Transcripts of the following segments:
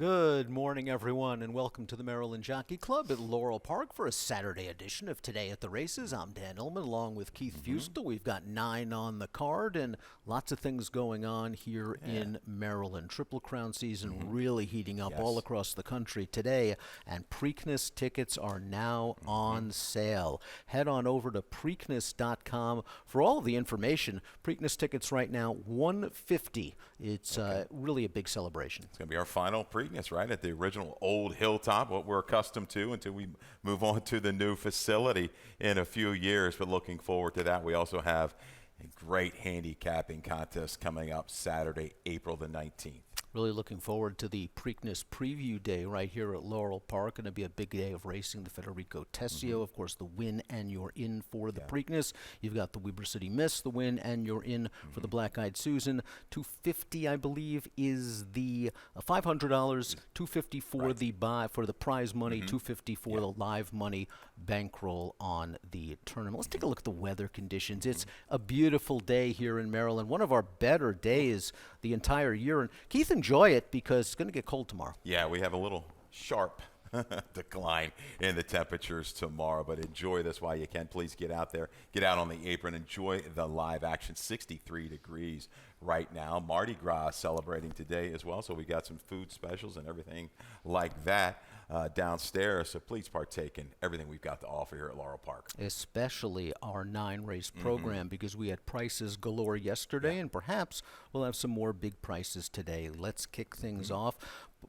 Good morning, everyone, and welcome to the Maryland Jockey Club at Laurel Park for a Saturday edition of Today at the Races. I'm Dan Illman, along with Keith Fustel. We've got 9 on the card and lots of things going on here in Maryland. Triple Crown season really heating up all across the country today, and Preakness tickets are now on sale. Head on over to Preakness.com for all of the information. Preakness tickets right now, $150. It's really a big celebration. It's going to be our final Preakness, right, at the original old Hilltop, what we're accustomed to until we move on to the new facility in a few years. But looking forward to that. We also have a great handicapping contest coming up Saturday, April the 19th. Really looking forward to the Preakness Preview Day right here at Laurel Park. Going to be a big day of racing. The Federico Tessio, of course, the win and you're in for the Preakness. You've got the Weber City Miss, the win and you're in for the Black Eyed Susan. $250, I believe, is the $500. $250 for the for the prize money. $250 for the live money bankroll on the tournament. Let's take a look at the weather conditions. It's a beautiful day here in Maryland. One of our better days the entire year. And Keith, enjoy it because it's going to get cold tomorrow. Yeah, we have a little sharp decline in the temperatures tomorrow, but enjoy this while you can. Please get out there, get out on the apron, enjoy the live action. 63 degrees right now. Mardi Gras celebrating today as well, so we got some food specials and everything like that downstairs, so please partake in everything we've got to offer here at Laurel Park. Especially our 9-race program, because we had prices galore yesterday, and perhaps we'll have some more big prices today. Let's kick things off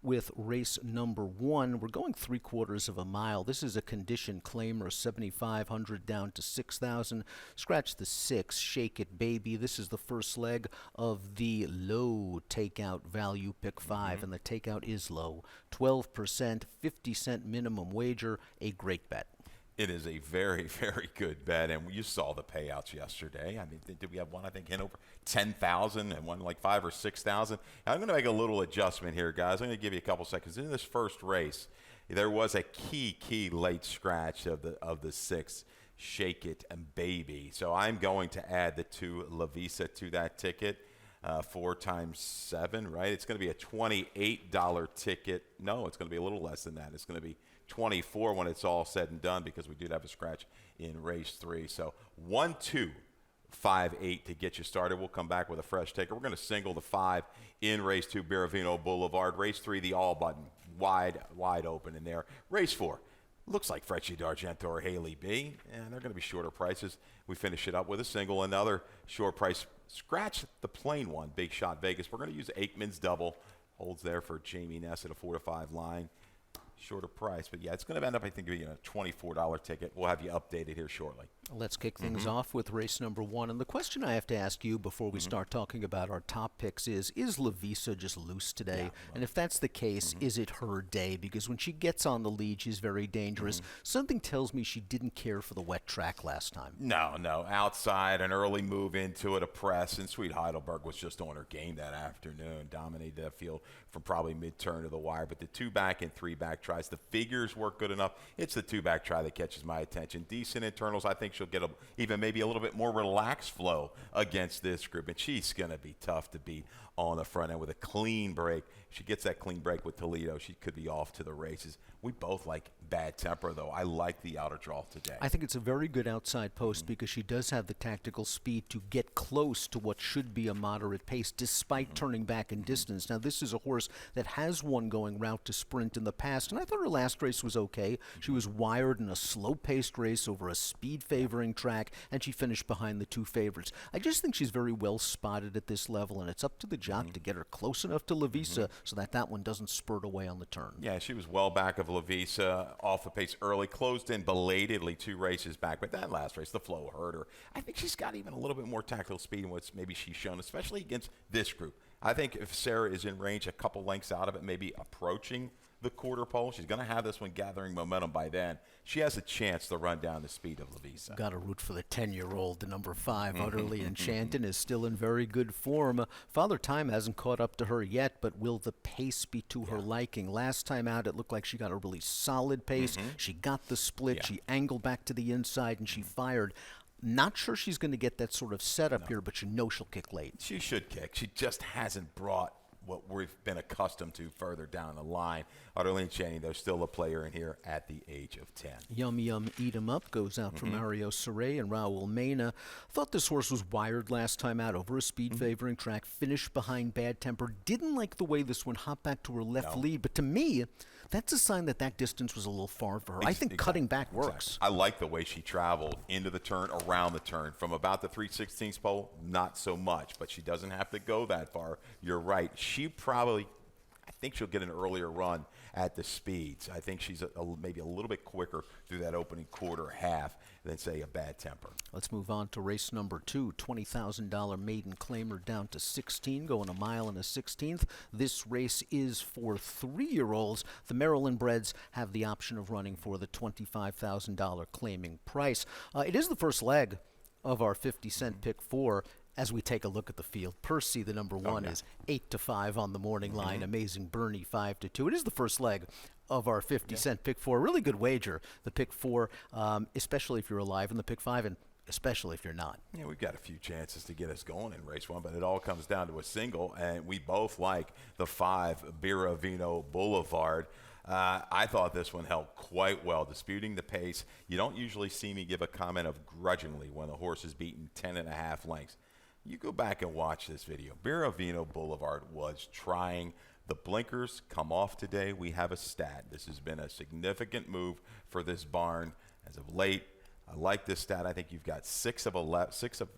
with race number 1. We're going 3/4 of a mile. This is a condition claimer, 7,500 down to 6,000. Scratch the 6, Shake It Baby. This is the first leg of the low takeout value pick 5, and the takeout is low. 12%, 50-cent minimum wager, a great bet. It is a very, very good bet, and you saw the payouts yesterday. I mean, did we have one, I think, in over 10,000 and one like 5,000 or 6,000? I'm going to make a little adjustment here, guys. I'm going to give you a couple seconds. In this first race, there was a key late scratch of the 6, Shake It and Baby. So I'm going to add the 2 La Visa to that ticket. 4 times 7, right? It's going to be a $28 ticket. No, it's going to be a little less than that. It's going to be $24 when it's all said and done, because we did have a scratch in race 3. So 1, 2, 5, 8 to get you started. We'll come back with a fresh taker. We're going to single the 5 in race 2, Biravino Boulevard. Race 3, the all button, wide open in there. Race 4. Looks like Frecci D'Argento or Haley B, and they're going to be shorter prices. We finish it up with a single, another short price. Scratch the plain one, Big Shot Vegas. We're going to use Aikman's double. Holds there for Jamie Ness at a 4 to 5 line. Shorter price, but yeah, it's going to end up, I think, being a $24 ticket. We'll have you updated here shortly. Let's kick things off with race number 1. And the question I have to ask you before we start talking about our top picks is La Visa just loose today? And if that's the case, is it her day? Because when she gets on the lead, she's very dangerous. Something tells me she didn't care for the wet track last time. No. Outside, an early move into it, a press, and Sweet Heidelberg was just on her game that afternoon. Dominated that field from probably mid-turn to the wire. But the 2-back and 3-back tries, the figures work good enough. It's the 2-back try that catches my attention. Decent internals. I think she'll get even maybe a little bit more relaxed flow against this group, and she's going to be tough to beat on the front end with a clean break. If she gets that clean break with Toledo, she could be off to the races. We both like Bad Temper, though. I like the outer draw today. I think it's a very good outside post because she does have the tactical speed to get close to what should be a moderate pace despite turning back in distance. Now, this is a horse that has won going route to sprint in the past, and I thought her last race was okay. She was wired in a slow-paced race over a speed-favoring track, and she finished behind the 2 favorites. I just think she's very well spotted at this level, and it's up to the jock to get her close enough to La Visa so that one doesn't spurt away on the turn. Yeah, she was well back of La Visa, off the pace early, closed in belatedly 2 races back, but that last race, the flow hurt her. I think she's got even a little bit more tactical speed than what maybe she's shown, especially against this group. I think if Sarah is in range a couple lengths out of it, maybe approaching the quarter pole, she's going to have this one gathering momentum by then. She has a chance to run down the speed of La Visa. Got to root for the 10-year-old. The number 5, Utterly Enchanted, is still in very good form. Father Time hasn't caught up to her yet, but will the pace be to her liking? Last time out, it looked like she got a really solid pace. She got the split. She angled back to the inside, and she fired. Not sure she's going to get that sort of setup here, but you know she'll kick late. She should kick. She just hasn't brought what we've been accustomed to further down the line. Arlene Channing, though, still a player in here at the age of 10. Yum Yum Eat 'em Up goes out for Mario Saray and Raul Mena. Thought this horse was wired last time out over a speed favoring track, finished behind Bad Temper. Didn't like the way this one hopped back to her left lead, but to me, that's a sign that that distance was a little far for her. I think cutting back works. I like the way she traveled into the turn, around the turn. From about the 3/16 pole, not so much, but she doesn't have to go that far. You're right. She probably, I think she'll get an earlier run at the speeds. I think she's maybe a little bit quicker through that opening quarter half than, say, a Bad Temper. Let's move on to race number 2. $20,000 maiden claimer down to 16, going a mile and a 16th. This race is for 3-year-olds. The Maryland breds have the option of running for the $25,000 claiming price. It is the first leg of our 50-cent pick 4. As we take a look at the field, Percy, the number 1, is 8-5 on the morning line. Amazing Bernie, 5-2. It is the first leg of our 50-cent pick 4. Really good wager, the pick 4, especially if you're alive in the pick 5, and especially if you're not. Yeah, we've got a few chances to get us going in race 1, but it all comes down to a single, and we both like the 5, Biravino Boulevard. I thought this one held quite well, disputing the pace. You don't usually see me give a comment of grudgingly when the horse is beaten 10.5 lengths. You go back and watch this video. Biravino Boulevard was trying. The blinkers come off today. We have a stat. This has been a significant move for this barn as of late. I like this stat. I think you've got 6 of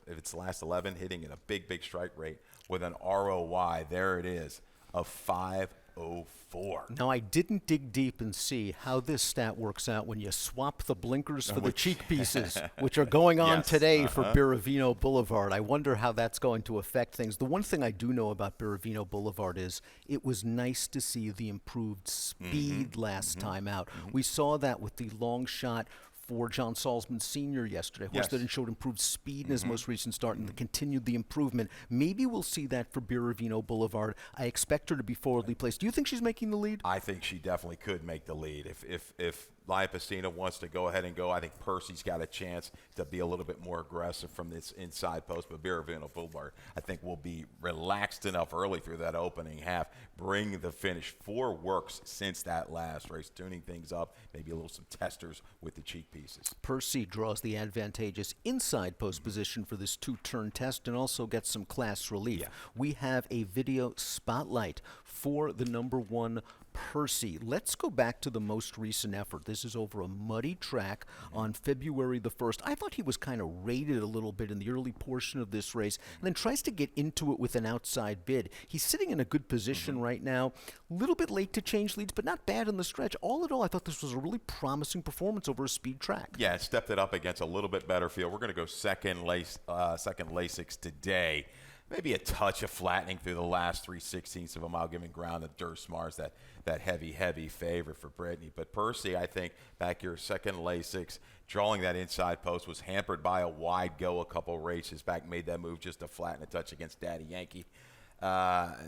its last 11 hitting at a big strike rate with an ROI. There it is, of 504. Now, I didn't dig deep and see how this stat works out when you swap the blinkers for the cheek pieces, which are going on today for Biravino Boulevard. I wonder how that's going to affect things. The one thing I do know about Biravino Boulevard is it was nice to see the improved speed last time out. We saw that with the long shot for John Salzman Sr. yesterday. Horse that showed improved speed in his most recent start and continued the improvement. Maybe we'll see that for Biravino Boulevard. I expect her to be forwardly placed. Do you think she's making the lead? I think she definitely could make the lead. If Liapacina wants to go ahead and go, I think Percy's got a chance to be a little bit more aggressive from this inside post. But Biravino Boulevard, I think, will be relaxed enough early through that opening half, bring the finish. 4 works since that last race, tuning things up, maybe a little some testers with the cheek pieces. Percy draws the advantageous inside post position for this 2-turn test and also gets some class relief. We have a video spotlight for the number 1 Percy. Let's go back to the most recent effort. This is over a muddy track on February the 1st. I thought he was kind of rated a little bit in the early portion of this race and then tries to get into it with an outside bid. He's sitting in a good position right now. A little bit late to change leads, but not bad in the stretch. All in all, I thought this was a really promising performance over a speed track. Yeah, stepped it up against a little bit better field. We're going to go second Lasix today. Maybe a touch of flattening through the last 3/16 of a mile, giving ground to Dursmars, that heavy favorite for Brittany. But Percy, I think, back here, second Lasix, drawing that inside post, was hampered by a wide go a couple races back, made that move just to flatten a touch against Daddy Yankee.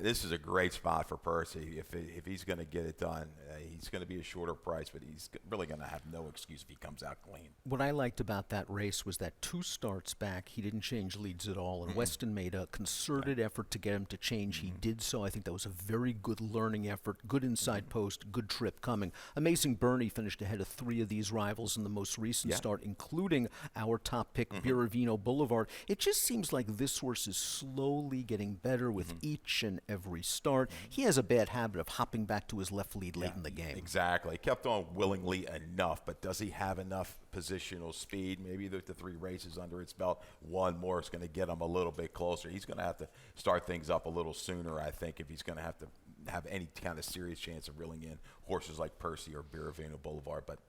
This is a great spot for Percy. If he's going to get it done, he's going to be a shorter price, but he's really going to have no excuse if he comes out clean. What I liked about that race was that 2 starts back, he didn't change leads at all, and Weston made a concerted effort to get him to change. He did so. I think that was a very good learning effort, good inside post, good trip coming. Amazing Bernie finished ahead of 3 of these rivals in the most recent start, including our top pick, Biravino Boulevard. It just seems like this horse is slowly getting better with each and every start. He has a bad habit of hopping back to his left lead late in the game. Exactly. Kept on willingly enough, but does he have enough positional speed? Maybe the 3 races under its belt, 1 more is going to get him a little bit closer. He's going to have to start things up a little sooner, I think, if he's going to have any kind of serious chance of reeling in horses like Percy or Biravino Boulevard. But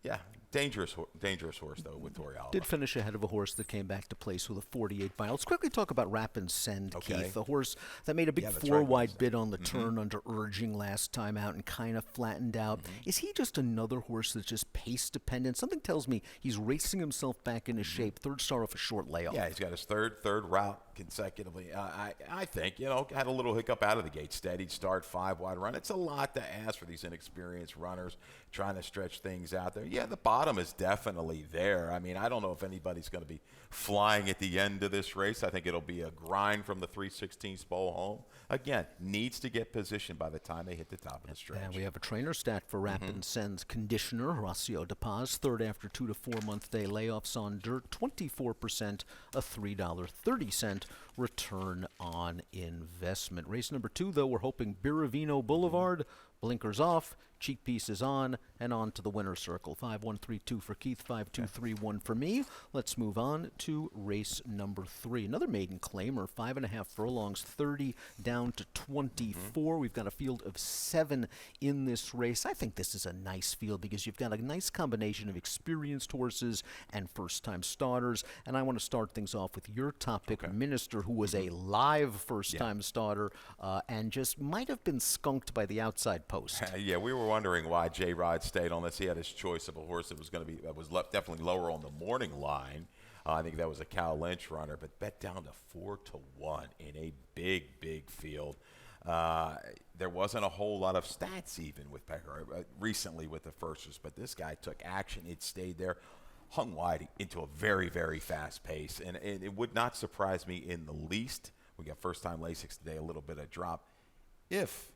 yeah, dangerous horse, though, with Torialba. Did finish ahead of a horse that came back to place with a 48 mile. Let's quickly talk about Rapin Send, Keith, the horse that made a big 4-wide bid on the turn under urging last time out and kind of flattened out. Is he just another horse that's just pace dependent? Something tells me he's racing himself back into shape. 3rd start off a short layoff. Yeah, he's got his third route consecutively. I think, had a little hiccup out of the gate. Steady start, 5-wide run. It's a lot to ask for these inexperienced runners trying to stretch things out there. Yeah, the bottom is definitely there. I mean, I don't know if anybody's going to be flying at the end of this race. I think it'll be a grind from the 3/16 pole home. Again, needs to get positioned by the time they hit the top of the stretch. And we have a trainer stat for Rapid Sen's conditioner, Horacio De Paz, third after 2 to 4 month day layoffs on dirt, 24%, a $3.30 return on investment. Race number 2, though, we're hoping Biravino Boulevard, blinkers off, cheek pieces on, and on to the winner's circle. 5-1-3-2 for Keith, 5-2-3-1 for me. Let's move on to race number 3. Another maiden claimer, 5.5 furlongs, 30 down to 24. We've got a field of 7 in this race. I think this is a nice field because you've got a nice combination of experienced horses and first-time starters. And I want to start things off with your top pick, Minister, who was a live first-time starter and just might have been skunked by the outside post. Yeah, we were wondering why J. Rod stayed on this. He had his choice of a horse that was going to be definitely lower on the morning line. I think that was a Cal Lynch runner, but bet down to 4-1 in a big field. There wasn't a whole lot of stats even with Pecker recently with the firsters, but this guy took action. It stayed there, hung wide into a very fast pace, and it would not surprise me in the least. We got first-time Lasix today, a little bit of drop. If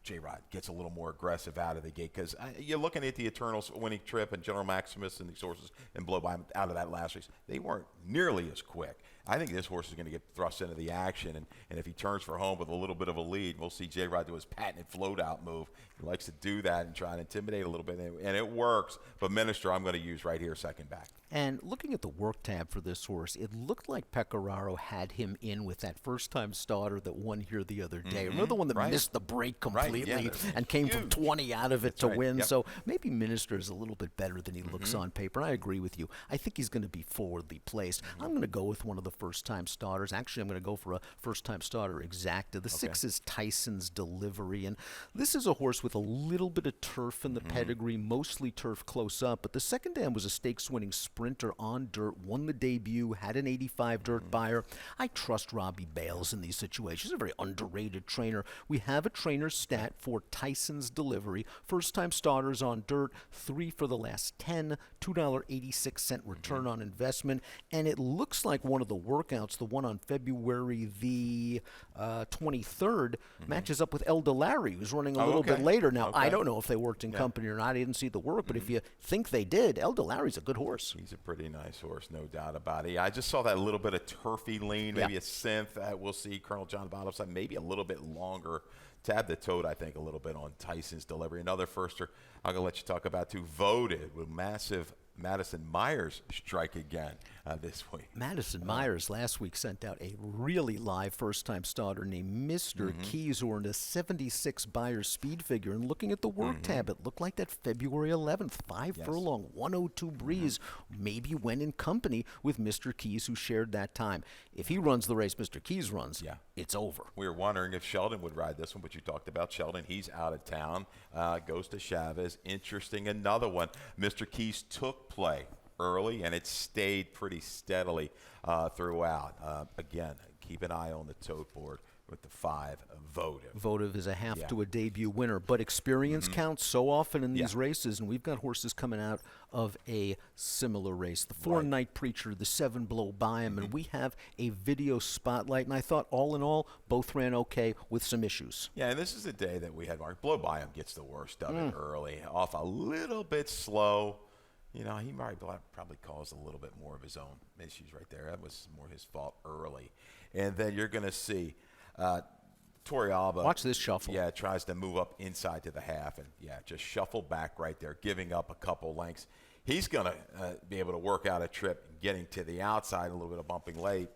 J-Rod gets a little more aggressive out of the gate, because you're looking at the Eternals winning trip and General Maximus and these horses and blow by him out of that last race. They weren't nearly as quick. I think this horse is going to get thrust into the action, and if he turns for home with a little bit of a lead, we'll see J-Rod do his patented float-out move. He likes to do that and try and intimidate a little bit, and it works. But Minister, I'm going to use right here, second back. And looking at the work tab for this horse, it looked like Pecoraro had him in with that first-time starter that won here the other day. Remember the one that missed the break completely and came from 20 out of it to win? Yep. So maybe Minister is a little bit better than he looks on paper. I agree with you. I think he's going to be forwardly placed. I'm going to go with one of the first-time starters. Actually, I'm going to go for a first-time starter exacta. The 6 is Tyson's Delivery, and this is a horse with a little bit of turf in the pedigree, mostly turf close up, but the second dam was a stakes-winning sprinter on dirt, won the debut, had an 85 dirt buyer. I trust Robbie Bales in these situations. He's a very underrated trainer. We have a trainer stat for Tyson's Delivery. First-time starters on dirt, 3 for the last 10, $2.86 return on investment, and it looks like one of the workouts, the one on February the 23rd, matches up with El Delary, who's running a little bit later. Now, I don't know if they worked in company or not. I didn't see the work, but if you think they did, El Delary's a good horse. He's a pretty nice horse, no doubt about it. I just saw that little bit of turfy lean, maybe a synth. We'll see Colonel John Bottom's side, maybe a little bit longer. Tab the toad, I think, a little bit on Tyson's Delivery. Another firster I'm going to let you talk about, too, Voted with massive Madison Myers strike again this week. Madison Myers last week sent out a really live first-time starter named Mr. Keys, who earned a 76 buyer speed figure. And looking at the work tab, it looked like that February 11th, 5 furlong, 102 breeze, maybe went in company with Mr. Keys, who shared that time. If he runs the race Mr. Keys runs, it's over. We were wondering if Sheldon would ride this one, but you talked about Sheldon. He's out of town. Goes to Chavez. Interesting. Another one. Mr. Keys took play early, and it stayed pretty steadily throughout. Again, keep an eye on the tote board with the 5, Votive. Votive is a half to a debut winner, but experience counts so often in these races, and we've got horses coming out of a similar race. The 4 Night Preacher, the 7 Blow by him, and we have a video spotlight, and I thought all in all, both ran okay with some issues. Yeah, and this is the day that we had Mark. Blow by him gets the worst of it early, off a little bit slow. You know, he probably caused a little bit more of his own issues right there. That was more his fault early. And then you're going to see Torrealba. Watch this shuffle. Yeah, tries to move up inside to the half and, just shuffle back right there, giving up a couple lengths. He's going to be able to work out a trip, getting to the outside, a little bit of bumping late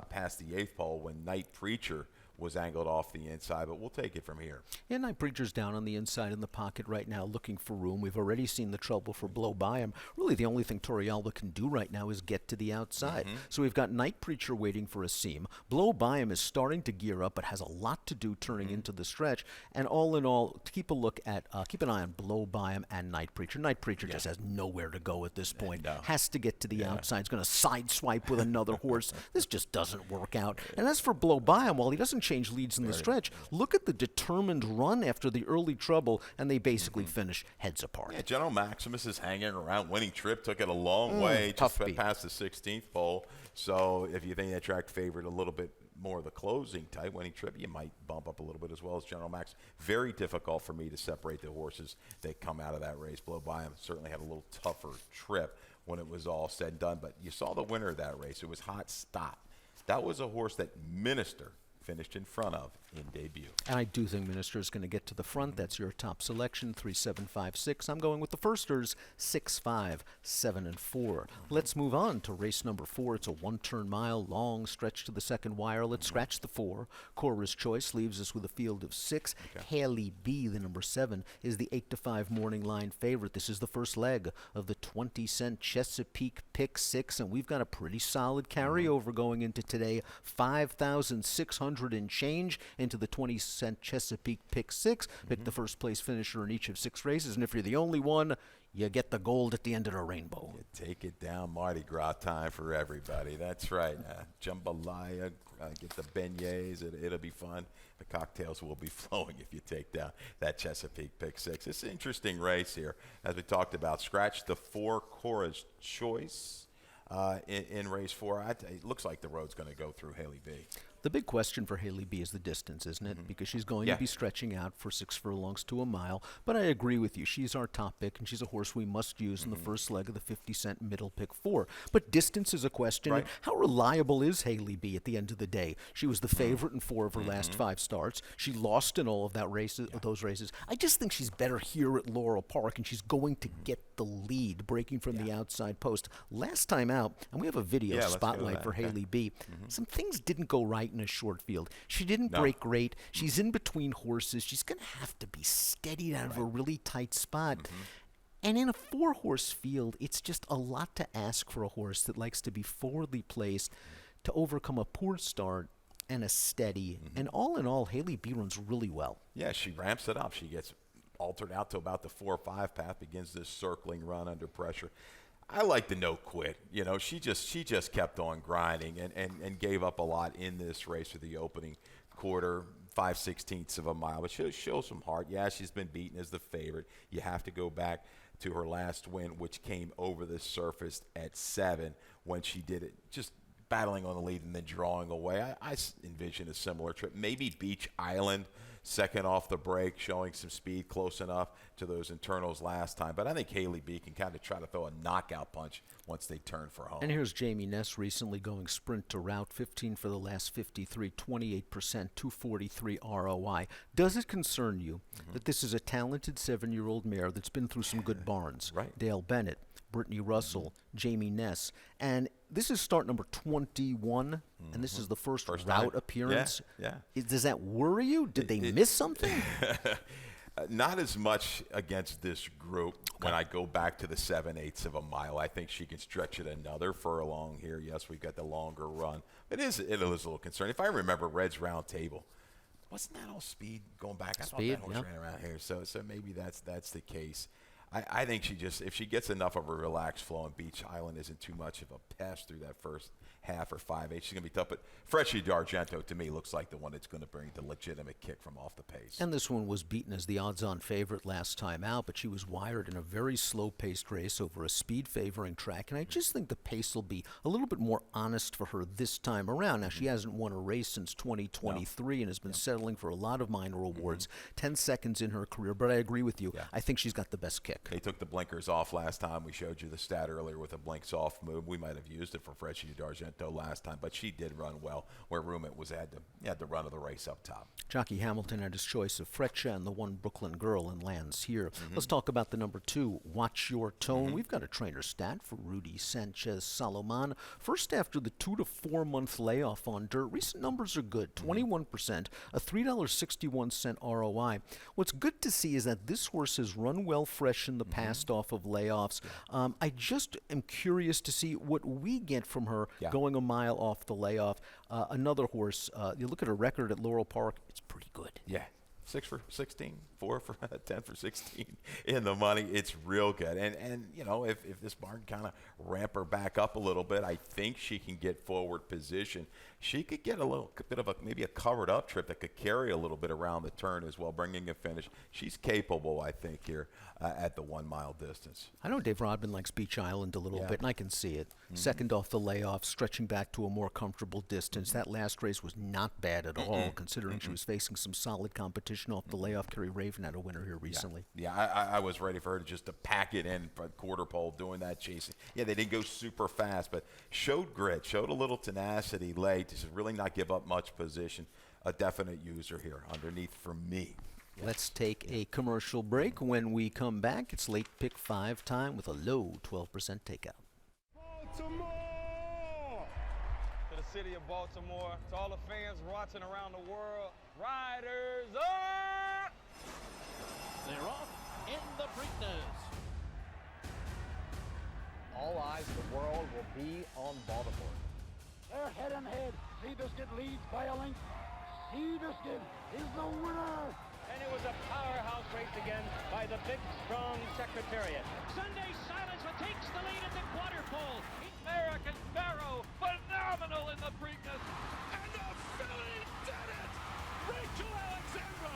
past the 8th pole when Night Preacher was angled off the inside, but we'll take it from here. Yeah, Night Preacher's down on the inside in the pocket right now looking for room. We've already seen the trouble for Blow By him. Really, the only thing Torrealba can do right now is get to the outside. So we've got Night Preacher waiting for a seam. Blow By him is starting to gear up, but has a lot to do turning into the stretch. And all in all, keep an eye on Blow By him and Night Preacher. Night Preacher just has nowhere to go at this point. Has to get to the outside. He's going to sideswipe with another horse. This just doesn't work out. And as for Blow By him, while he doesn't change leads in the stretch, look at the determined run after the early trouble, and they basically finish heads apart. Yeah, General Maximus is hanging around. Winning Trip took it a long way, just past the 16th pole. So if you think that track favored a little bit more of the closing type, Winning Trip, you might bump up a little bit as well as General Max. Very difficult for me to separate the horses that come out of that race. Blow By him certainly had a little tougher trip when it was all said and done. But you saw the winner of that race. It was Hot Stop. That was a horse that Minister finished in front of in debut. And I do think Minister is going to get to the front. That's your top selection, 3, 7, 5, 6. I'm going with the firsters, 6, 5, 7, and 4. Let's move on to race number 4. It's a one-turn mile, long stretch to the second wire. Let's scratch the 4. Cora's Choice leaves us with a field of 6. Haley B, the number 7, is the 8-5 morning line favorite. This is the first leg of the 20-cent Chesapeake Pick 6, and we've got a pretty solid carryover going into today, 5,600 and change into the 20-cent Chesapeake Pick 6. Pick the first place finisher in each of 6 races, and if you're the only one, you get the gold at the end of the rainbow. You take it down, Mardi Gras time for everybody. That's right. Jambalaya, get the beignets. It'll be fun. The cocktails will be flowing if you take down that Chesapeake Pick 6. It's an interesting race here. As we talked about, scratch the 4, Cora's Choice in race 4. It looks like the road's going to go through Haley B. The big question for Haley B is the distance, isn't it? Because she's going to be stretching out for 6 furlongs to a mile. But I agree with you. She's our top pick, and she's a horse we must use in the first leg of the 50-cent middle pick 4. But distance is a question. And how reliable is Haley B at the end of the day? She was the favorite in 4 of her last 5 starts. She lost in all of those races. I just think she's better here at Laurel Park, and she's going to get the lead, breaking from the outside post. Last time out, and we have a video spotlight for Haley B, some things didn't go right in a short field. She didn't break great. She's in between horses. She's going to have to be steadied out of a really tight spot. And in a 4-horse field, it's just a lot to ask for a horse that likes to be forwardly placed to overcome a poor start and a steady. And all in all, Haley B runs really well. Yeah, she ramps it up. She gets altered out to about the 4 or 5 path, begins this circling run under pressure. I like the no quit. You know, she just kept on grinding and gave up a lot in this race for the opening quarter, 5/16 of a mile. But she'll show some heart. Yeah, she's been beaten as the favorite. You have to go back to her last win, which came over the surface at 7 when she did it, just battling on the lead and then drawing away. I envision a similar trip. Maybe Beach Island, second off the break, showing some speed close enough to those internals last time. But I think Haley B can kind of try to throw a knockout punch once they turn for home. And here's Jamie Ness recently going sprint to route, 15 for the last 53, 28%, 243 ROI. Does it concern you that this is a talented 7-year-old mare that's been through some good barns? Dale Bennett, Brittany Russell, Jamie Ness, and this is start number 21, and this is the first route time appearance. Yeah. Does that worry you? Did they miss something? Not as much against this group. When I go back to the 7/8 of a mile, I think she can stretch it another furlong here. Yes, we've got the longer run. It is a little concern. If I remember Red's Round Table, wasn't that all speed going back? I thought that horse ran around here. So maybe that's the case. I think if she gets enough of a relaxed flow, and Beach Island isn't too much of a pest through that first half or 5/8, she's going to be tough. But Freshie D'Argento, to me, looks like the one that's going to bring the legitimate kick from off the pace. And this one was beaten as the odds-on favorite last time out, but she was wired in a very slow-paced race over a speed-favoring track. And I just think the pace will be a little bit more honest for her this time around. Now, she hasn't won a race since 2023 and has been settling for a lot of minor awards, 10 seconds in her career. But I agree with you. I think she's got the best kick. quick. They took the blinkers off last time. We showed you the stat earlier with a blinks off move. We might have used it for Freccia D'Argento last time, but she did run well where Rumit had the run of the race up top. Jockey Hamilton had his choice of Freccia and the one Brooklyn Girl and lands here. Let's talk about the number 2, Watch Your Tone. We've got a trainer stat for Rudy Sanchez Salomon. First after the 2 to 4 month layoff on dirt, recent numbers are good. 21%, a $3.61 ROI. What's good to see is that this horse has run well fresh in the past off of layoffs. I just am curious to see what we get from her going a mile off the layoff. Another horse, you look at her record at Laurel Park, it's pretty good. Yeah. 6 for 16, 4 for 10 for 16 in the money. It's real good. And you know, if this barn kind of ramp her back up a little bit, I think she can get forward position. She could get a little bit of maybe a covered up trip that could carry a little bit around the turn as well, bringing a finish. She's capable, I think, here at the 1 mile distance. I know Dave Rodman likes Beach Island a little bit, and I can see it. Second off the layoff, stretching back to a more comfortable distance. That last race was not bad at all, considering she was facing some solid competition off the layoff. Kerry Raven had a winner here recently. Yeah, I was ready for her to pack it in for quarter pole, doing that chasing. Yeah, they didn't go super fast, but showed grit, showed a little tenacity late. Just really not give up much position. A definite user here underneath for me. Let's take a commercial break. When we come back, it's late pick 5 time with a low 12% takeout. Baltimore! To the city of Baltimore, to all the fans watching around the world, riders up! They're off in the Preakness. All eyes of the world will be on Baltimore. They're head-on-head. Seabiscuit leads by a length. Seabiscuit is the winner. And it was a powerhouse race again by the big, strong Secretariat. Sunday Silence takes the lead at the quarter pole. American Pharaoh, phenomenal in the Preakness. And the filly did it! Rachel Alexandra!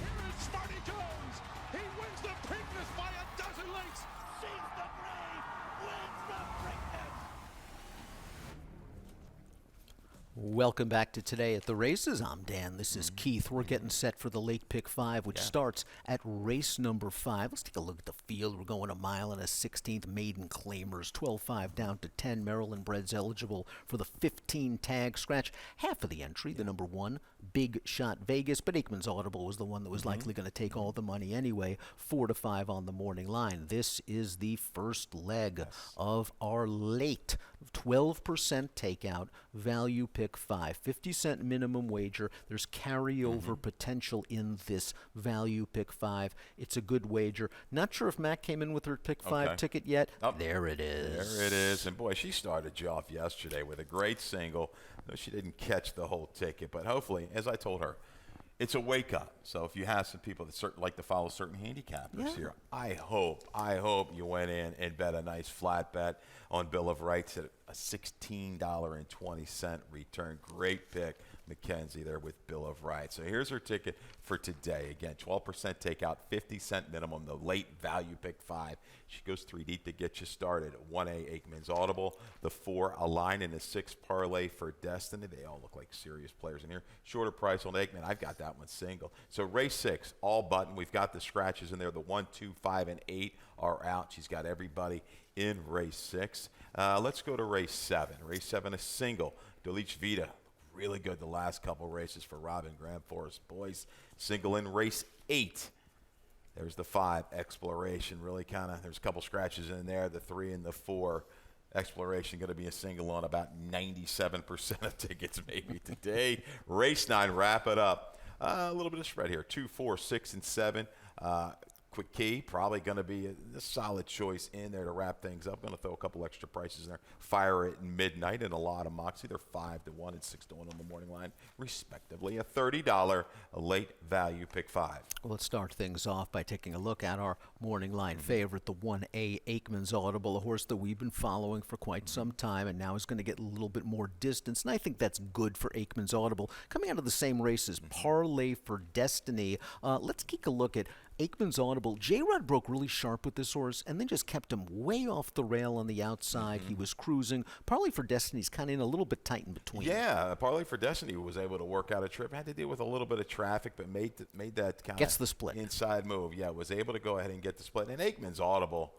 Here is Smarty Jones. He wins the Preakness by a dozen lengths. She's the brave, wins the Preakness. Welcome back to Today at the Races. I'm Dan. This is Keith. We're getting set for the late pick 5, which starts at race number 5. Let's take a look at the field. We're going a mile and a 16th. Maiden Claimers, 12-5 down to 10. Maryland breds eligible for the 15 tag scratch. Half of the entry, the number 1, Big Shot Vegas, but Aikman's Audible was the one that was likely going to take all the money anyway. 4 to 5 on the morning line. This is the first leg of our late 12% takeout value pick 5. 50-cent minimum wager. There's carryover potential in this value pick 5. It's a good wager. Not sure if Matt came in with her pick 5 ticket yet. There it is. There it is. And boy, she started you off yesterday with a great single. Though she didn't catch the whole ticket, but hopefully, as I told her, it's a wake up. So if you have some people that like to follow certain handicappers here, I hope you went in and bet a nice flat bet on Bill of Rights at a $16.20 return. Great pick, Mackenzie, there with Bill of Rights. So here's her ticket for today. Again, 12% takeout, 50-cent minimum, the late value pick 5. She goes 3 deep to get you started. 1A, Aikman's Audible. The 4, Align, and the 6, Parlay for Destiny. They all look like serious players in here. Shorter price on Aikman. I've got that one single. So race 6, all button. We've got the scratches in there. The 1, 2, 5, and 8 are out. She's got everybody in race 6. Let's go to race 7. Race 7 is single. Delich Vita. Really good the last couple races for Robin Grand Forest boys. Single in race 8. There's the 5, Exploration. Really kind of, there's a couple scratches in there. The 3 and the 4. Exploration going to be a single on about 97% of tickets maybe today. Race 9, wrap it up. A little bit of spread here. 2, 4, 6, and 7. Quick Key, probably going to be a solid choice in there to wrap things up. Going to throw a couple extra prices in there. Fire It and Midnight and a lot of Moxie. They're 5 to 1 and 6 to 1 on the morning line, respectively. A $30 late value pick 5. Well, let's start things off by taking a look at our morning line favorite, the 1A Aikman's Audible, a horse that we've been following for quite some time and now is going to get a little bit more distance, and I think that's good for Aikman's Audible. Coming out of the same race as Parlay for Destiny, let's take a look at Aikman's Audible. J-Rod broke really sharp with this horse and then just kept him way off the rail on the outside. He was cruising. Parlay for Destiny's kind of in a little bit tight in between. Yeah, Parlay for Destiny was able to work out a trip. Had to deal with a little bit of traffic, but made that kind Gets the split. inside move. Yeah, was able to go ahead and get the split. And Aikman's Audible.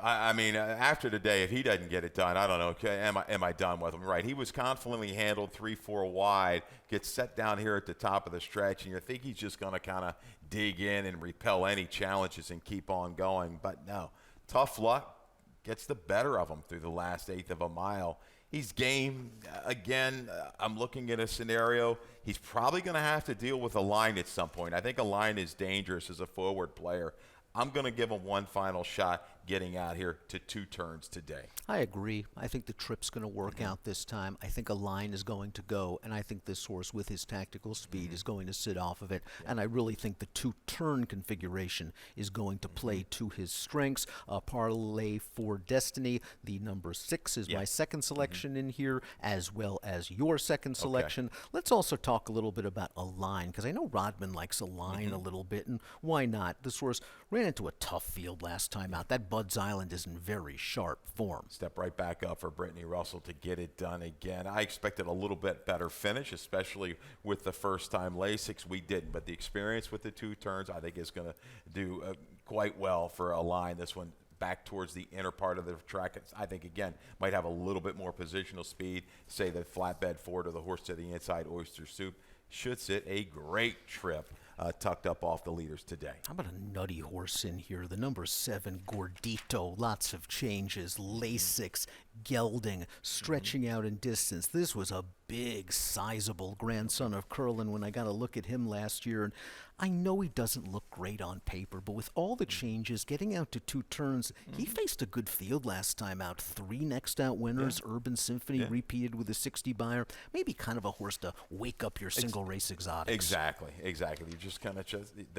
I mean, after today, if he doesn't get it done, I don't know. Okay, am I done with him? Right. He was confidently handled 3-4 wide, gets set down here at the top of the stretch, and you think he's just going to kind of dig in and repel any challenges and keep on going. But no, tough luck gets the better of him through the last eighth of a mile. He's game. Again, I'm looking at a scenario. He's probably going to have to deal with a line at some point. I think a line is dangerous as a forward player. I'm going to give him one final shot getting out here to 2 turns today. I agree. I think the trip's going to work out this time. I think a line is going to go, and I think this horse with his tactical speed is going to sit off of it. And I really think the 2-turn configuration is going to play to his strengths. Parlay for Destiny, the number 6 is my second selection in here, as well as your second selection. Let's also talk a little bit about a line, because I know Rodman likes a line a little bit, and why not? This horse ran into a tough field last time out. That Bud's Island is in very sharp form. Step right back up for Brittany Russell to get it done again. I expected a little bit better finish, especially with the first-time Lasix. We didn't, but the experience with the 2 turns I think is going to do quite well for a line. This one back towards the inner part of the track, I think, again, might have a little bit more positional speed. Say the flatbed forward or the horse to the inside, Oyster Soup, should sit a great trip. Tucked up off the leaders today. How about a nutty horse in here? The number 7, Gordito. Lots of changes. Lasix, gelding, stretching out in distance. This was a big, sizable grandson of Curlin when I got a look at him last year. And I know he doesn't look great on paper, but with all the changes, getting out to 2 turns, he faced a good field last time out. 3 next out winners. Urban Symphony repeated with a 60 buyer. Maybe kind of a horse to wake up your single race exotics. Exactly. You just kind of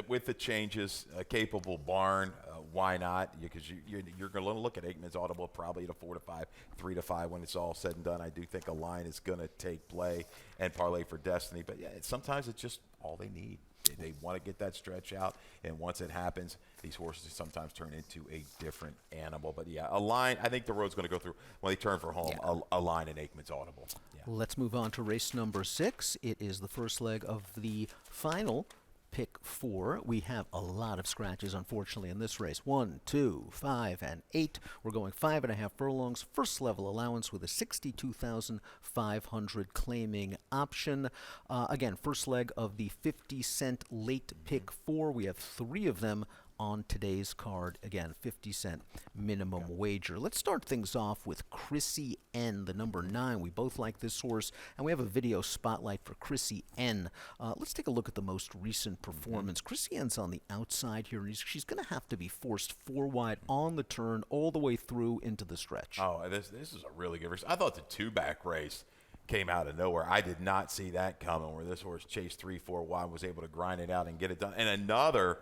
with the changes, a capable barn. Why not? Because you're going to look at Aikman's Audible probably at a 4-5, 3-5 when it's all said and done. I do think a line is going to take play and Parlay for Destiny. But yeah, sometimes it's just all they need. They want to get that stretch out, and once it happens, these horses sometimes turn into a different animal. But yeah, a line, I think the road's going to go through, when they turn for home, a line in Aikman's Audible. Yeah. Let's move on to race number 6. It is the first leg of the final pick 4. We have a lot of scratches, unfortunately, in this race. 1, 2, 5, and 8. We're going 5.5 furlongs. First level allowance with a 62,500 claiming option. Again, first leg of the 50-cent late pick 4. We have 3 of them on today's card. Again, 50-cent minimum wager. Let's start things off with Chrissy N, the number 9. We both like this horse, and we have a video spotlight for Chrissy N. Let's take a look at the most recent performance. Chrissy N's on the outside here, and she's going to have to be forced 4 wide on the turn all the way through into the stretch. Oh, this is a really good race. I thought the 2-back race came out of nowhere. I did not see that coming, where this horse chased 3-4 wide, was able to grind it out and get it done. And another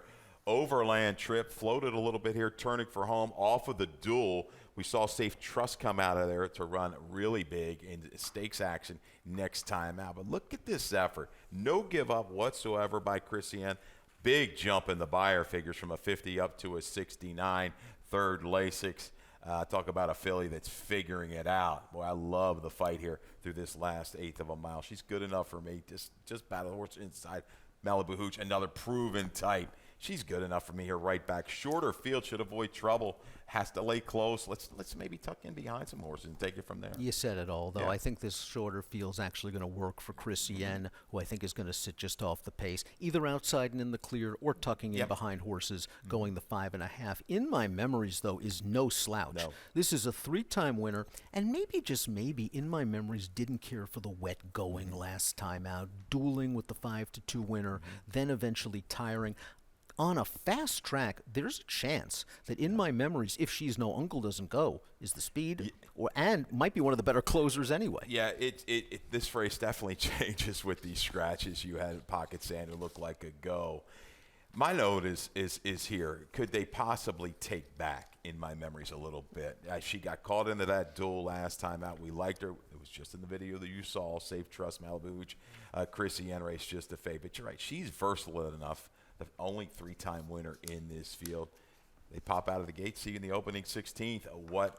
overland trip, floated a little bit here, turning for home off of the duel. We saw Safe Trust come out of there to run really big in stakes action next time out. But look at this effort. No give up whatsoever by Christiane. Big jump in the buyer figures from a 50 up to a 69. Third Lasix. Talk about a filly that's figuring it out. Boy, I love the fight here through this last eighth of a mile. She's good enough for me. Just battle the horse inside. Malibu Hooch, another proven type. She's good enough for me here, right back. Shorter field should avoid trouble. Has to lay close. Let's maybe tuck in behind some horses and take it from there. You said it all, though. Yeah. I think this shorter field's actually going to work for Chrissy N, who I think is going to sit just off the pace, either outside and in the clear or tucking in behind horses, going the 5.5. In my memories, though, is no slouch. No. This is a 3-time winner, and maybe, just maybe, in my memories, didn't care for the wet going last time out, dueling with the 5-2 winner, then eventually tiring. On a fast track, there's a chance that in my memories, if she's no uncle doesn't go, is the speed, and might be one of the better closers anyway. Yeah, this race definitely changes with these scratches. You had Pocket Sand who looked like a go. My note is here. Could they possibly take back, in my memories, a little bit? She got caught into that duel last time out. We liked her. It was just in the video that you saw. Safe Trust, Malibu Hooch, Chrissy N race just a fade. But you're right. She's versatile enough the only 3-time winner in this field. They pop out of the gate, see in the opening 16th what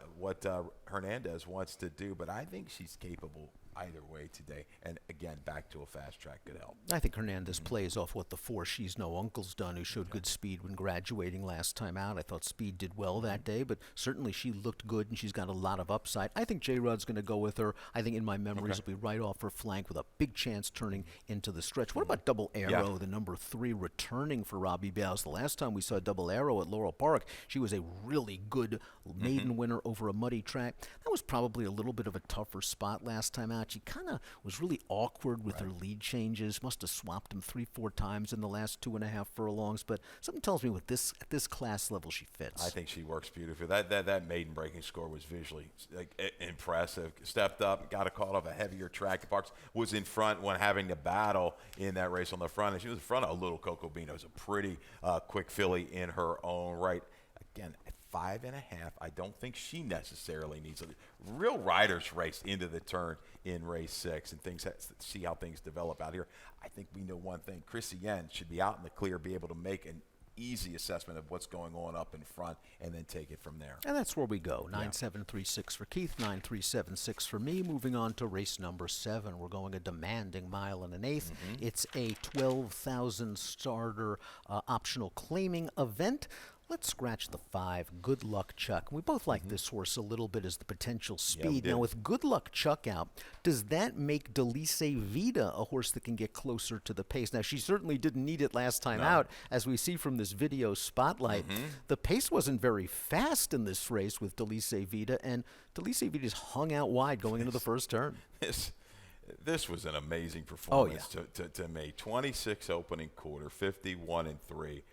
Hernandez wants to do, but I think she's capable either way today. And again, back to a fast track could help. I think Hernandez plays off what the four She's No Uncle's done, who showed good speed when graduating last time out. I thought Speed did well that day, but certainly she looked good, and she's got a lot of upside. I think J-Rod's going to go with her. I think in my memories will be right off her flank with a big chance turning into the stretch. What about Double Arrow, the number 3 returning for Robbie Bowes? The last time we saw Double Arrow at Laurel Park, she was a really good maiden winner over a muddy track. That was probably a little bit of a tougher spot last time out. She kind of was really awkward with her lead changes. Must have swapped them 3-4 times in the last 2.5 furlongs. But something tells me with this at this class level, she fits. I think she works beautifully. That maiden breaking score was visually impressive. Stepped up, got a call off a heavier track. Parks was in front when having to battle in that race on the front, and she was in front of a little Coco Bean. It was a pretty quick filly in her own right. Again, at 5.5, I don't think she necessarily needs a real riders race into the turn in race 6 and see how things develop out here. I think we know one thing. Chrissy Yen should be out in the clear, be able to make an easy assessment of what's going on up in front and then take it from there. And that's where we go. 9.736 for Keith, 9.376 for me. Moving on to race number 7. We're going a demanding 1 1/8. It's a 12,000 starter optional claiming event. Let's scratch the 5, Good Luck Chuck. We both like this horse a little bit as the potential speed. Now, with Good Luck Chuck out, does that make Delice Vida a horse that can get closer to the pace? Now, she certainly didn't need it last time out, as we see from this video spotlight. The pace wasn't very fast in this race with Delice Vida, and Delice Vida's hung out wide going into the first turn. This was an amazing performance to me. 26 opening quarter, 51-3.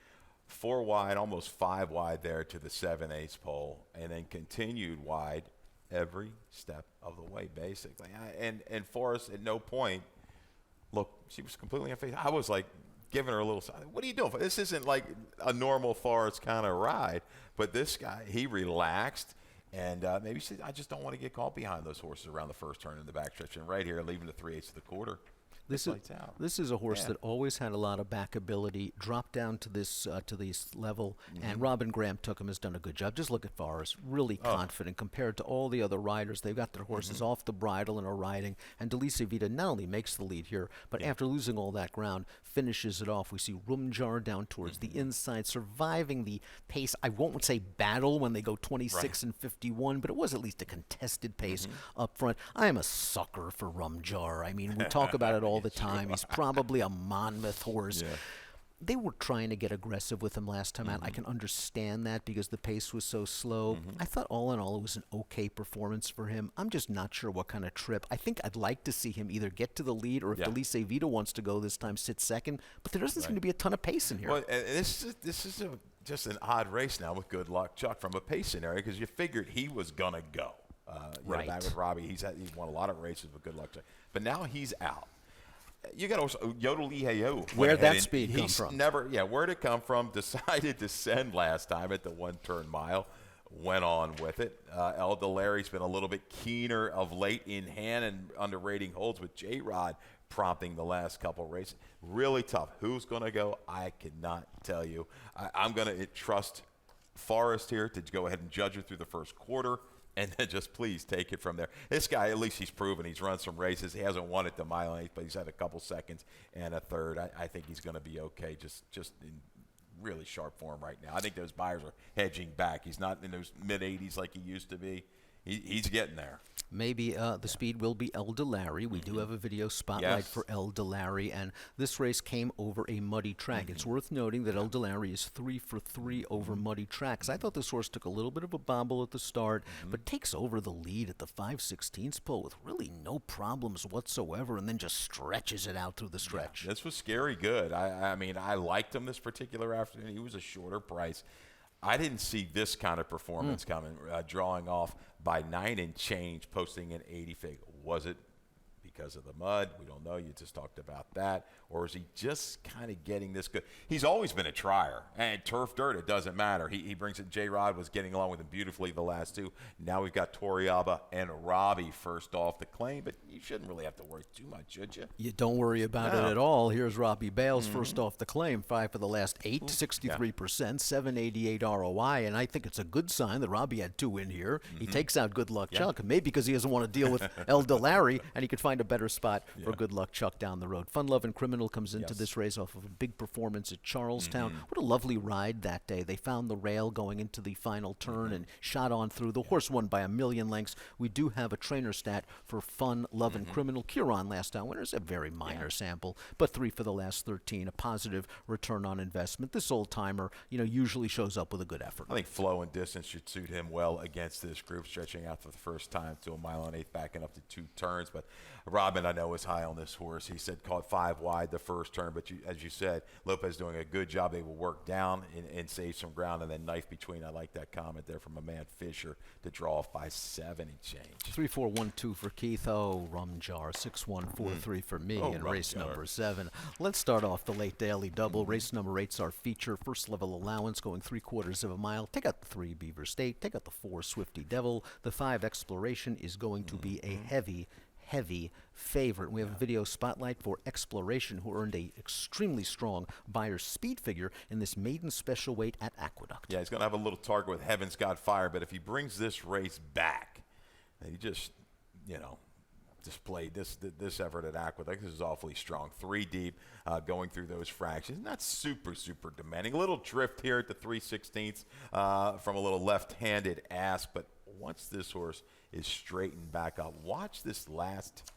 4 wide, almost 5 wide there to the 7/8 pole, and then continued wide every step of the way, basically. And Forrest, at no point, look, she was completely unfazed. I was like giving her a little, what are you doing? This isn't like a normal Forrest kind of ride, but this guy, he relaxed. And maybe she said, I just don't want to get caught behind those horses around the first turn in the backstretch. And right here, leaving the 3/8 of the quarter. This is a horse that always had a lot of back ability, dropped down to this level, and Robin Graham took him, has done a good job. Just look at Forrest, really confident compared to all the other riders. They've got their horses off the bridle and are riding, and Delice Vida not only makes the lead here, but after losing all that ground, finishes it off. We see Rumjar down towards the inside, surviving the pace. I won't say battle when they go 26 and 51, but it was at least a contested pace up front. I am a sucker for Rumjar. I mean, we talk about it all the time. He's probably a Monmouth horse. They were trying to get aggressive with him last time out. I can understand that because the pace was so slow. I thought all in all it was an okay performance for him. I'm just not sure what kind of trip. I think I'd like to see him either get to the lead or if Delice Vida wants to go this time, sit second. But there doesn't seem to be a ton of pace in here. Well, and this is just an odd race now with Good Luck Chuck from a pace scenario because you figured he was going to go. Back with Robbie, he's won a lot of races with Good Luck Chuck. But now he's out. You got Yodel Iheo. Where'd that speed come from? Where'd it come from? Decided to send last time at the 1-turn mile. Went on with it. El Delari's been a little bit keener of late in hand and underrating holds with J-Rod prompting the last couple races. Really tough. Who's going to go? I cannot tell you. I'm going to trust Forrest here to go ahead and judge her through the first quarter. And then just please take it from there. This guy, at least he's proven he's run some races. He hasn't won at the mile and 8, but he's had a couple seconds and a third. I think he's going to be okay, just in really sharp form right now. I think those buyers are hedging back. He's not in those mid-80s like he used to be. He's getting there. Maybe the speed will be El Delari. We do have a video spotlight for El Delari, and this race came over a muddy track. It's worth noting that El Delari is 3 for 3 over muddy tracks. I thought this horse took a little bit of a bobble at the start, but takes over the lead at the 5/16 pole with really no problems whatsoever, and then just stretches it out through the stretch. This was scary good. I mean, I liked him this particular afternoon. He was a shorter price. I didn't see this kind of performance coming, drawing off by 9 and change, posting an 80 fig. Was it because of the mud? We don't know. You just talked about that. Or is he just kind of getting this good? He's always been a trier. And turf dirt, it doesn't matter. He brings it. J-Rod was getting along with him beautifully the last two. Now we've got Toriaba and Robbie first off the claim, but you shouldn't really have to worry too much, should you? You don't worry about it at all. Here's Robbie Bales first off the claim, 5 for the last 8, 63%, 788 ROI, and I think it's a good sign that Robbie had 2 in here. He takes out Good Luck Chuck, maybe because he doesn't want to deal with El Delary, and he could find a better spot for Good Luck Chuck down the road. Fun Lovin' Criminal comes into this race off of a big performance at Charlestown. What a lovely ride that day. They found the rail going into the final turn and shot on through. The horse won by 1,000,000 lengths. We do have a trainer stat for Fun Lovin' Criminal. Curon last time winner is a very minor sample, but 3 for the last 13, a positive return on investment. This old timer, usually shows up with a good effort. I think flow and distance should suit him well against this group, stretching out for the first time to 1 mile and 1/8, backing up to 2 turns. But Robin, I know, is high on this horse. He said caught 5 wide the first turn, but as you said, Lopez doing a good job. They will work down and save some ground and then knife between. I like that comment there from a man Fisher to draw off by 7 and change. 3-4-1-2 for Keith. Oh, rum jar. 6-1-4-3 for me in race jar. number 7. Let's start off the late daily double. Race number 8's our feature. First level allowance going 3/4 of a mile. Take out the 3 Beaver State. Take out the 4 Swifty Devil. The 5 Exploration is going to be a heavy favorite. We have a video spotlight for Exploration, who earned a extremely strong Buyer's Speed figure in this maiden special weight at Aqueduct. Yeah, he's going to have a little target with Heaven's Got Fire, but if he brings this race back, and he just, displayed this effort at Aqueduct. This is awfully strong. 3 deep, going through those fractions. Not super demanding. A little drift here at the 3/16 from a little left-handed ask, but once this horse is straightened back up, watch this last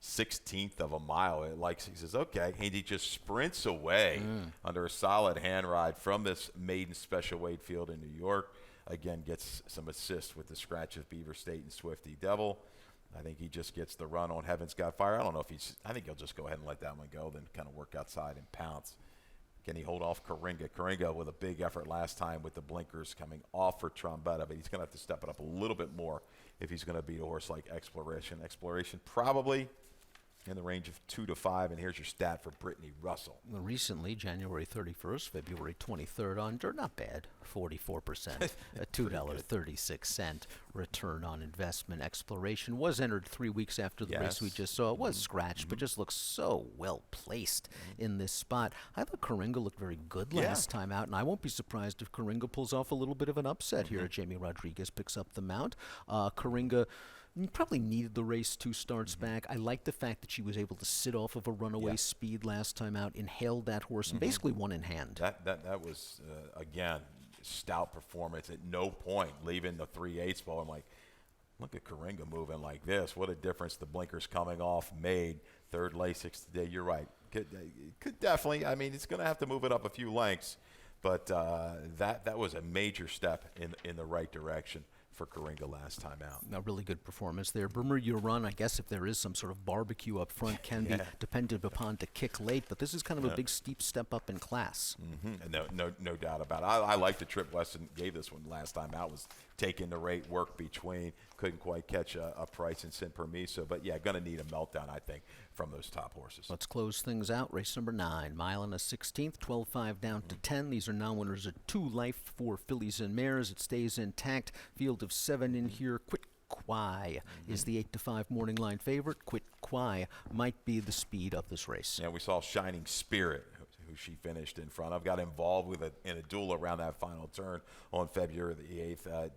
1/16 of a mile. He says, okay, and he just sprints away under a solid hand ride from this maiden special weight field in New York. Again, gets some assist with the scratch of Beaver State and Swifty Devil. I think he just gets the run on Heaven's Got Fire. I don't know if I think he'll just go ahead and let that one go, then kind of work outside and pounce. Can he hold off Coringa? Coringa with a big effort last time with the blinkers coming off for Trombetta, but he's going to have to step it up a little bit more if he's going to beat a horse like Exploration. Exploration probably in the range of 2 to 5, and here's your stat for Brittany Russell. Well, recently, January 31st, February 23rd under, not bad, 44%, a $2.36 return on investment. Exploration was entered 3 weeks after the race we just saw. It was scratched, but just looks so well placed in this spot. I thought Coringa looked very good last time out, and I won't be surprised if Coringa pulls off a little bit of an upset here. Jamie Rodriguez picks up the mount. Coringa probably needed the race 2 starts back. I like the fact that she was able to sit off of a runaway speed last time out, inhaled that horse, and basically won in hand. That was, again, stout performance. At no point leaving the 3/8 ball, I'm like, look at Coringa moving like this. What a difference the blinkers coming off made. 3rd Lasix today. You're right. Could definitely, it's going to have to move it up a few lengths, but that was a major step in the right direction for Coringa last time out. A really good performance there. Bermuda Run, I guess if there is some sort of barbecue up front, can be depended upon to kick late, but this is kind of a big steep step up in class. No doubt about it. I like the trip Weston gave this one last time out, was taking the rate, work between, couldn't quite catch a price in Sin Permiso, but going to need a meltdown, I think, from those top horses. Let's close things out. Race number 9, mile and a 16th, 12-5 down to 10. These are non-winners at 2 life for fillies and mares. It stays intact. Field of 7 in here. Quit Quai is the 8 to 5 morning line favorite. Quit Quai might be the speed of this race. Yeah, we saw Shining Spirit, who she finished in front of, got involved with in a duel around that final turn on February the 8th.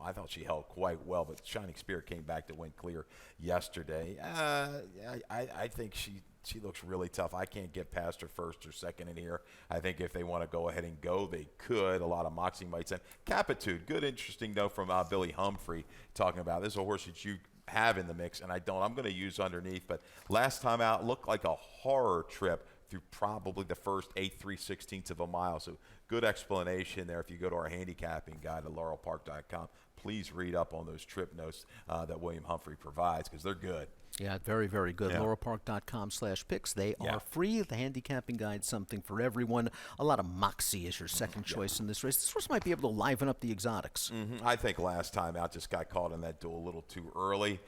I thought she held quite well, but Shining Spirit came back to win clear yesterday. I think she looks really tough. I can't get past her 1st or 2nd in here. I think if they want to go ahead and go, they could. A lot of moxie might send. Capitude, good, interesting note from Billy Humphrey talking about this is a horse that you have in the mix, and I don't. I'm going to use underneath, but last time out looked like a horror trip through probably the first 8 3/16 of a mile. So good explanation there if you go to our handicapping guide at laurelpark.com. please read up on those trip notes that William Humphrey provides, because they're good. Yeah, very, very good. Yeah. LaurelPark.com/picks. They are free. The handicapping guide, something for everyone. A lot of moxie is your second choice in this race. This horse might be able to liven up the exotics. I think last time out just got caught in that duel a little too early.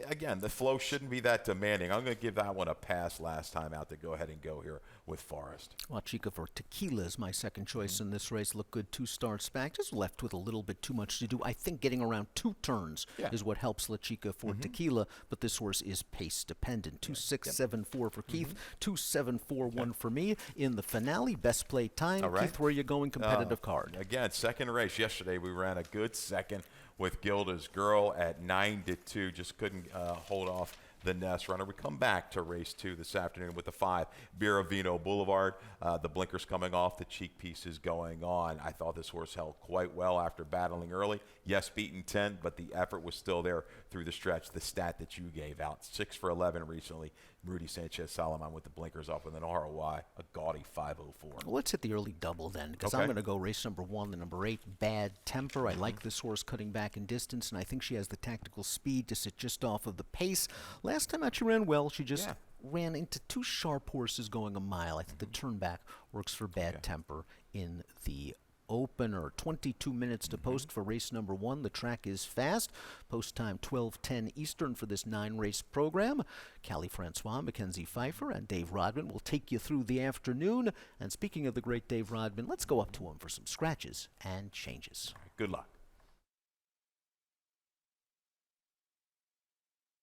Again, the flow shouldn't be that demanding. I'm going to give that one a pass last time out to go ahead and go here with Forrest. Well, Chica for Tequila is my second choice in this race. Looked good 2 starts back. Just left with a little bit too much to do. I think getting around 2 turns is what helps La Chica for Tequila, but this horse is pace dependent. 2.674 for Keith, 2.741 for me. In the finale, best play time. All right. Keith, where are you going? Competitive card. Again, second race. Yesterday we ran a good second with Gilda's Girl at 9-2. Just couldn't hold off the Nest runner. We come back to race 2 this afternoon with the 5, Biravino Boulevard. The blinkers coming off, the cheek pieces going on. I thought this horse held quite well after battling early. Yes, beaten 10, but the effort was still there through the stretch. The stat that you gave out, 6 for 11 recently. Rudy Sanchez-Solomon with the blinkers off with an ROI, a gaudy 504. Well, let's hit the early double then, because I'm going to go race number 1, the number 8, Bad Temper. I like this horse cutting back in distance, and I think she has the tactical speed to sit just off of the pace. Last time out she ran well. She just ran into 2 sharp horses going a mile. I think the turn back works for Bad Temper in the opener. 22 minutes to post for race number 1. The track is fast. Post time 12:10 Eastern for this 9-race program. Callie Francois, Mackenzie Pfeiffer, and Dave Rodman will take you through the afternoon. And speaking of the great Dave Rodman, let's go up to him for some scratches and changes. Good luck.